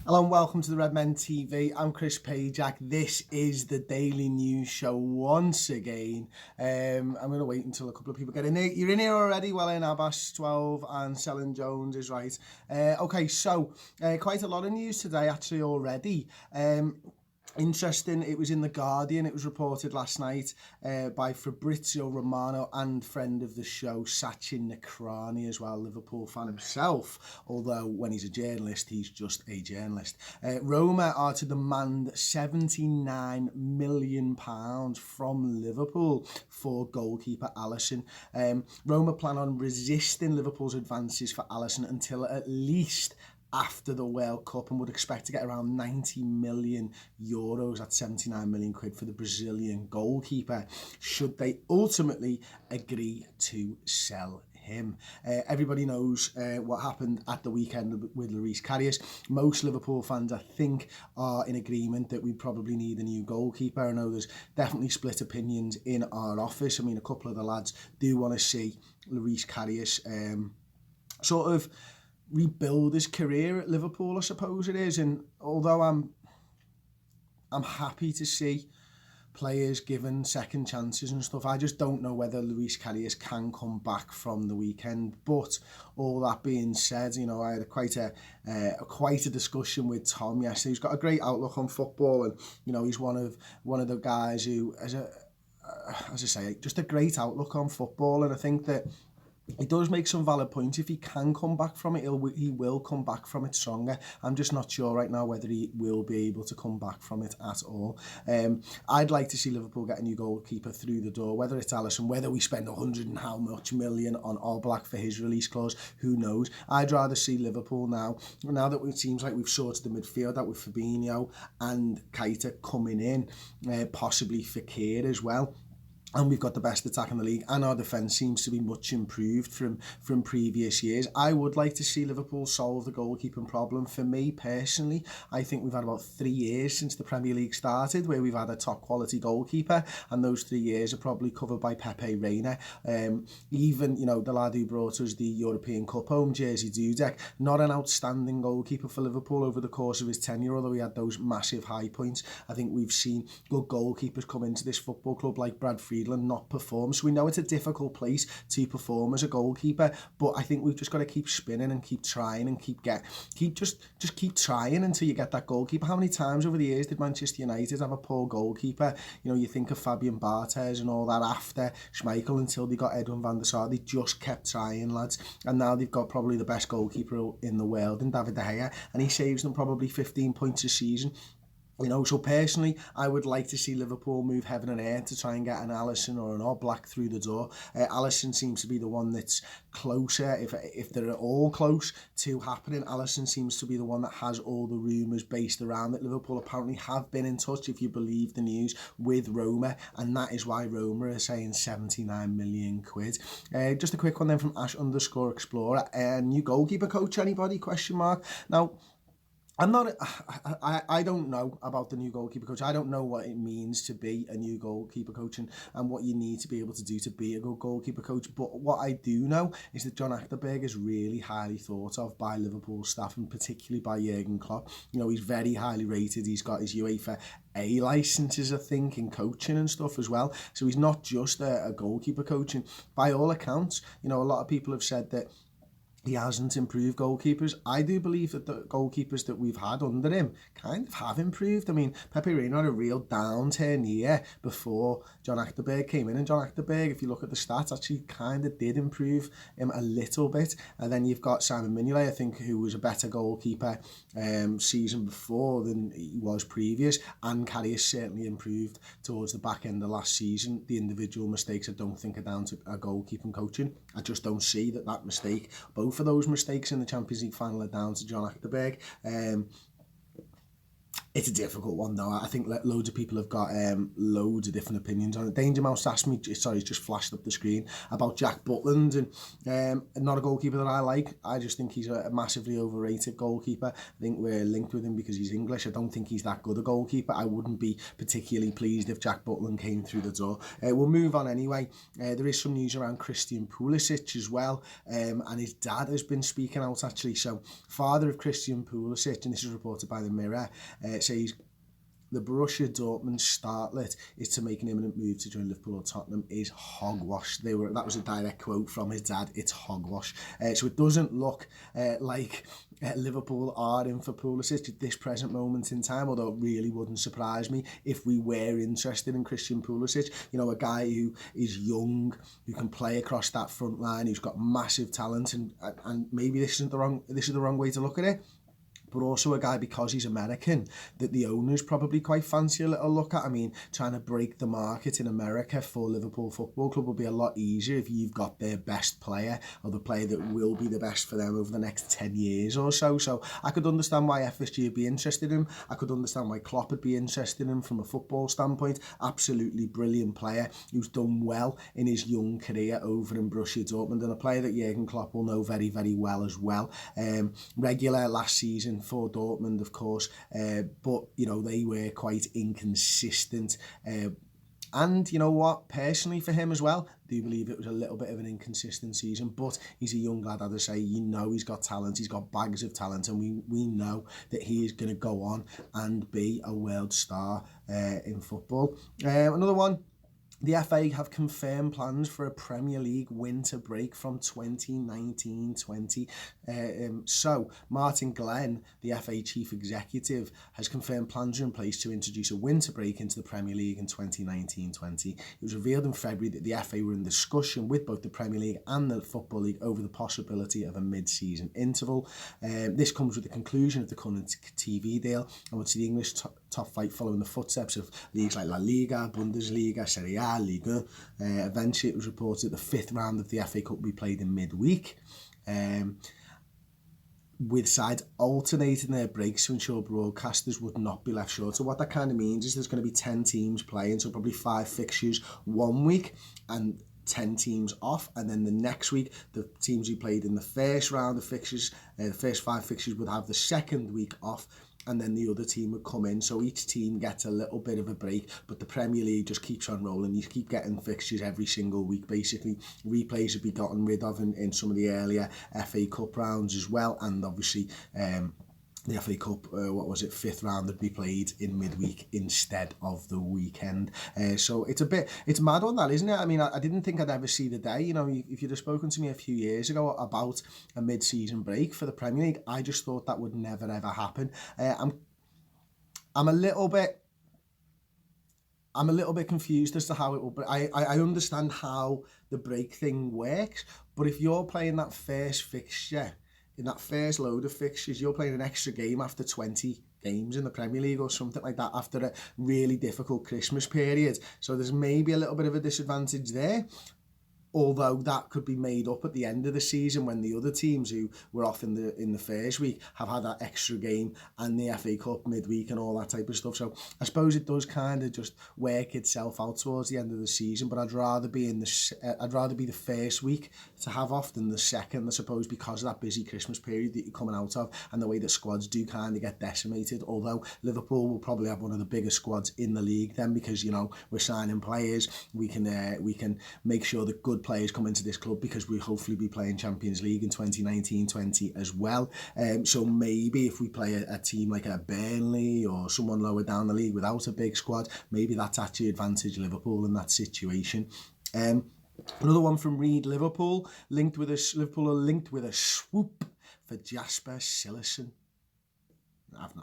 Hello and welcome to the Redmen TV. I'm Chris Pajak. This is the daily news show once again. I'm going to wait until a couple of people get in here. You're in here already? Well, in Abbas 12 and Selling Jones is right. Okay, so quite a lot of news today actually already. Interesting, it was in The Guardian, it was reported last night by Fabrizio Romano and friend of the show, Sachin Nakrani as well, Liverpool fan himself, although when he's a journalist, he's just a journalist. Roma are to demand £79 million from Liverpool for goalkeeper Alisson. Roma plan on resisting Liverpool's advances for Alisson until at least after the World Cup and would expect to get around 90 million euros at 79 million quid for the Brazilian goalkeeper should they ultimately agree to sell him. Everybody knows what happened at the weekend with Luis Karius. Most Liverpool fans, I think, are in agreement that we probably need a new goalkeeper. I know there's definitely split opinions in our office. I mean, a couple of the lads do want to see Luis Karius sort of rebuild his career at Liverpool, I suppose it is. And although I'm happy to see players given second chances and stuff, I just don't know whether Luis Karius can come back from the weekend. But all that being said, you know, I had quite a discussion with Tom yesterday. He's got a great outlook on football, and you know, he's one of the guys who, as I say, just a great outlook on football. And I think that he does make some valid points. If he can come back from it, he will come back from it stronger. I'm just not sure right now whether he will be able to come back from it at all. I'd like to see Liverpool get a new goalkeeper through the door, whether it's Alisson, whether we spend 100 and how much million on Oblak for his release clause, who knows. I'd rather see Liverpool now that it seems like we've sorted the midfield out with Fabinho and Keita coming in, possibly Fekir as well. And we've got the best attack in the league, and our defence seems to be much improved from previous years. I would like to see Liverpool solve the goalkeeping problem. For me personally, I think we've had about 3 years since the Premier League started where we've had a top quality goalkeeper, and those 3 years are probably covered by Pepe Reina. Even, you know, the lad who brought us the European Cup home, Jerzy Dudek, not an outstanding goalkeeper for Liverpool over the course of his tenure, although he had those massive high points. I think we've seen good goalkeepers come into this football club like Brad Friedland and not perform, so we know it's a difficult place to perform as a goalkeeper, but I think we've just got to keep spinning and keep trying and keep trying until you get that goalkeeper. How many times over the years did Manchester United have a poor goalkeeper? You know, you think of Fabian Barthez and all that after Schmeichel until they got Edwin van der Sar. They just kept trying, lads, and now they've got probably the best goalkeeper in the world in David De Gea, and he saves them probably 15 points a season. You know, so personally, I would like to see Liverpool move heaven and earth to try and get an Alisson or an Oblak through the door. Alisson seems to be the one that's closer, if they're all close to happening. Alisson seems to be the one that has all the rumours based around it. Liverpool apparently have been in touch, if you believe the news, with Roma, and that is why Roma are saying 79 million quid. Just a quick one then from Ash_Explorer. New goalkeeper coach, anybody? Question mark. Now, I don't know about the new goalkeeper coach. I don't know what it means to be a new goalkeeper coach and what you need to be able to do to be a good goalkeeper coach. But what I do know is that John Achterberg is really highly thought of by Liverpool staff, and particularly by Jurgen Klopp. You know, he's very highly rated. He's got his UEFA A licenses, I think, in coaching and stuff as well. So he's not just a goalkeeper coach. And by all accounts, you know, a lot of people have said that he hasn't improved goalkeepers. I do believe that the goalkeepers that we've had under him kind of have improved. I mean, Pepe Reina had a real downturn year before John Achterberg came in, and John Achterberg, if you look at the stats, actually kind of did improve him a little bit. And then you've got Simon Mignolet, I think, who was a better goalkeeper season before than he was previous, and Karius certainly improved towards the back end of last season. The individual mistakes I don't think are down to a goalkeeping coaching. I just don't see that mistake. Both of those mistakes in the Champions League final are down to John Achterberg. It's a difficult one though. I think loads of people have got loads of different opinions on it. Danger Mouse asked me, sorry, it's just flashed up the screen, about Jack Butland, and not a goalkeeper that I like. I just think he's a massively overrated goalkeeper. I think we're linked with him because he's English. I don't think he's that good a goalkeeper. I wouldn't be particularly pleased if Jack Butland came through the door. We'll move on anyway. There is some news around Christian Pulisic as well, and his dad has been speaking out actually. So father of Christian Pulisic, and this is reported by the Mirror, says the Borussia Dortmund startlet is to make an imminent move to join Liverpool or Tottenham is hogwash. That was a direct quote from his dad. It's hogwash. So it doesn't look like Liverpool are in for Pulisic at this present moment in time, although it really wouldn't surprise me if we were interested in Christian Pulisic. You know, a guy who is young, who can play across that front line, who's got massive talent, and maybe this is the wrong way to look at it, but also a guy, because he's American, that the owners probably quite fancy a little look at. I mean, trying to break the market in America for Liverpool Football Club will be a lot easier if you've got their best player, or the player that will be the best for them over the next 10 years or so. So I could understand why FSG would be interested in him. I could understand why Klopp would be interested in him from a football standpoint. Absolutely brilliant player who's done well in his young career over in Borussia Dortmund, and a player that Jurgen Klopp will know very, very well as well. Regular last season for Dortmund, of course, but you know, they were quite inconsistent, and you know what, personally for him as well, I do believe it was a little bit of an inconsistent season, but he's a young lad, as I say. You know, he's got talent, he's got bags of talent, and we know that he is going to go on and be a world star in football. Another one, the FA have confirmed plans for a Premier League winter break from 2019-20. So Martin Glenn, the FA chief executive, has confirmed plans are in place to introduce a winter break into the Premier League in 2019-20. It was revealed in February that the FA were in discussion with both the Premier League and the Football League over the possibility of a mid-season interval. This comes with the conclusion of the current TV deal, and would see the English top flight following the footsteps of leagues like La Liga, Bundesliga, Serie A, Liga. Eventually, it was reported the 5th round of the FA Cup will be played in midweek, with sides alternating their breaks to ensure broadcasters would not be left short. So what that kind of means is there's going to be 10 teams playing, so probably 5 fixtures one week and 10 teams off, and then the next week the teams who played in the first round of fixtures, the first 5 fixtures, would have the second week off, and then the other team would come in. So each team gets a little bit of a break, but the Premier League just keeps on rolling. You keep getting fixtures every single week, basically. Replays would be gotten rid of in some of the earlier FA Cup rounds as well, and obviously the FA Cup, 5th round would be played in midweek instead of the weekend. So it's mad on that, isn't it? I mean, I didn't think I'd ever see the day. You know, if you'd have spoken to me a few years ago about a mid-season break for the Premier League, I just thought that would never ever happen. I'm a little bit confused as to how it will. But I understand how the break thing works. But if you're playing that first fixture, in that first load of fixtures, you're playing an extra game after 20 games in the Premier League or something like that after a really difficult Christmas period. So there's maybe a little bit of a disadvantage there. Although that could be made up at the end of the season when the other teams who were off in the first week have had that extra game and the FA Cup midweek and all that type of stuff. So I suppose it does kind of just work itself out towards the end of the season. But I'd rather be the first week to have off than the second, I suppose, because of that busy Christmas period that you're coming out of and the way that squads do kind of get decimated. Although Liverpool will probably have one of the biggest squads in the league then, because, you know, we're signing players. We can make sure that good players come into this club because we'll hopefully be playing Champions League in 2019-20 as well. So maybe if we play a team like a Burnley or someone lower down the league without a big squad, maybe that's actually advantage Liverpool in that situation. Another one from Read, Liverpool are linked with a swoop for Jasper Cillessen.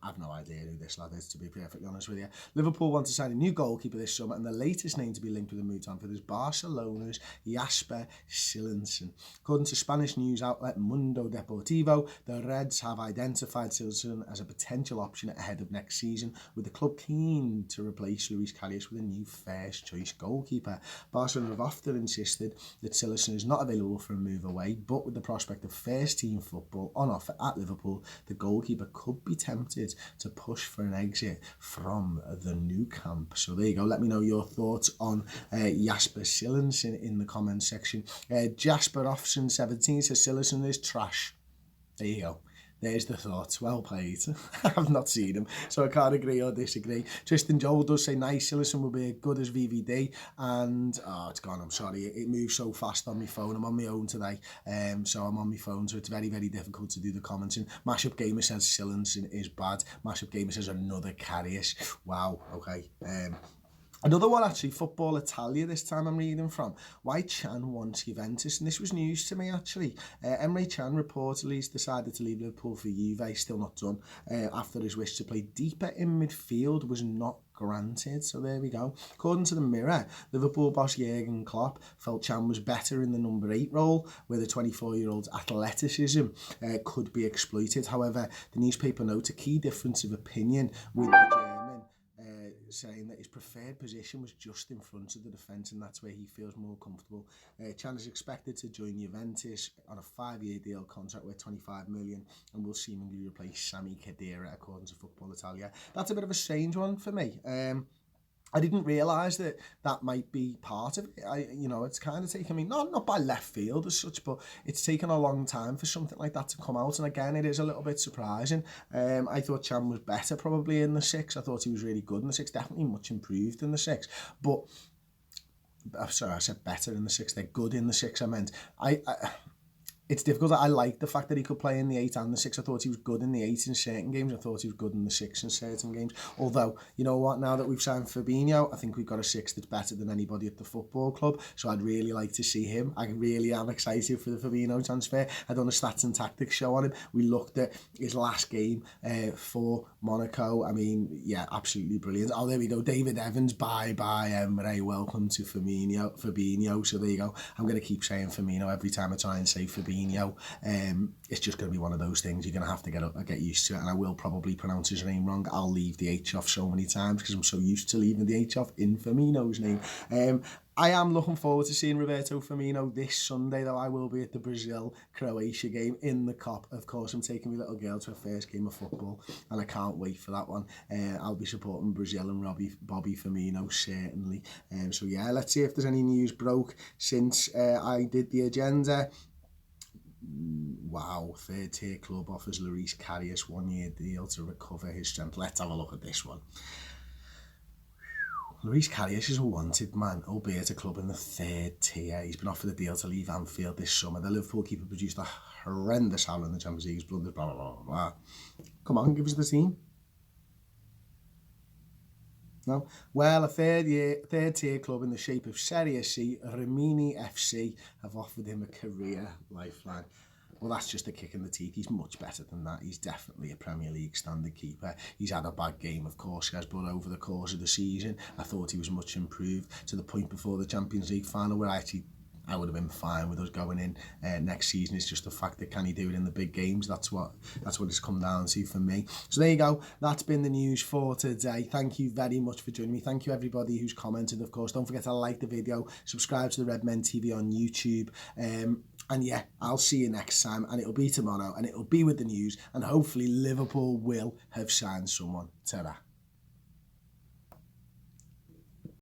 I've no idea who this lad is, to be perfectly honest with you. Liverpool want to sign a new goalkeeper this summer, and the latest name to be linked with a move to Anfield is Barcelona's Jasper Cillessen. According to Spanish news outlet Mundo Deportivo, the Reds have identified Cillessen as a potential option ahead of next season, with the club keen to replace Luis Carlos with a new first-choice goalkeeper. Barcelona have often insisted that Cillessen is not available for a move away, but with the prospect of first-team football on offer at Liverpool, the goalkeeper could be tempted tempted to push for an exit from the new camp. So there you go. Let me know your thoughts on Jasper Cillessen in the comment section. Jasper Offson 17 says Cillessen is trash. There you go. There's the thoughts. Well played. I've not seen him, so I can't agree or disagree. Tristan Joel does say nice. Cillessen will be as good as VVD, and it's gone. I'm sorry. It moves so fast on my phone. I'm on my own today, so I'm on my phone, so it's very, very difficult to do the commenting. Mashup Gamer says Cillessen is bad. Mashup Gamer says another Karius. Wow. Okay. Another one, actually, Football Italia this time I'm reading from. Why Can wants Juventus, and this was news to me, actually. Emre Can reportedly has decided to leave Liverpool for Juve, still not done, after his wish to play deeper in midfield was not granted. So there we go. According to the Mirror, Liverpool boss Jurgen Klopp felt Can was better in the number 8 role, where the 24-year-old's athleticism could be exploited. However, the newspaper notes a key difference of opinion with the German, saying that his preferred position was just in front of the defence, and that's where he feels more comfortable. Can is expected to join Juventus on a 5-year deal contract worth 25 million and will seemingly replace Sami Khedira, according to Football Italia. That's a bit of a strange one for me. I didn't realise that that might be part of it. It's kind of taken me, not by left field as such, but it's taken a long time for something like that to come out. And again, it is a little bit surprising. I thought Can was better probably in the 6. I thought he was really good in the 6, definitely much improved in the 6. But, sorry, I said better in the 6. They're good in the 6, I meant. It's difficult. I like the fact that he could play in the 8 and the 6. I thought he was good in the 8 in certain games. I thought he was good in the 6 in certain games. Although, you know what, now that we've signed Fabinho, I think we've got a 6 that's better than anybody at the football club. So I'd really like to see him. I really am excited for the Fabinho transfer. I done a stats and tactics show on him. We looked at his last game for Monaco. I mean, yeah, absolutely brilliant. Oh, there we go. David Evans, bye-bye, Emre. Welcome to Fabinho. So there you go. I'm going to keep saying Firmino every time I try and say Fabinho. It's just going to be one of those things. You're going to have to get used to it, and I will probably pronounce his name wrong. I'll leave the H off so many times because I'm so used to leaving the H off in Firmino's name. I am looking forward to seeing Roberto Firmino this Sunday, though. I will be at the Brazil-Croatia game in the Cop. Of course, I'm taking my little girl to her first game of football, and I can't wait for that one. I'll be supporting Brazil and Bobby Firmino, certainly. So, yeah, let's see if there's any news broke since I did the agenda. Wow, 3rd tier club offers Lloris Karius 1-year deal to recover his strength. Let's have a look at this one. Lloris Karius is a wanted man, albeit a club in the 3rd tier. He's been offered a deal to leave Anfield this summer. The Liverpool keeper produced a horrendous howl in the Champions League, blunders, blah, blah, blah, blah. Come on, give us the team. No? Well, a 3rd tier club in the shape of Serie C, Rimini FC, have offered him a career lifeline. Well, that's just a kick in the teeth. He's much better than that. He's definitely a Premier League standard keeper. He's had a bad game, of course, guys, but over the course of the season, I thought he was much improved to the point before the Champions League final where I would have been fine with us going in next season. It's just the fact that can he do it in the big games? That's what it's come down to for me. So there you go. That's been the news for today. Thank you very much for joining me. Thank you everybody who's commented, of course. Don't forget to like the video, subscribe to the Redmen TV on YouTube. And yeah, I'll see you next time, and it'll be tomorrow, and it'll be with the news, and hopefully Liverpool will have signed someone. Ta-ra.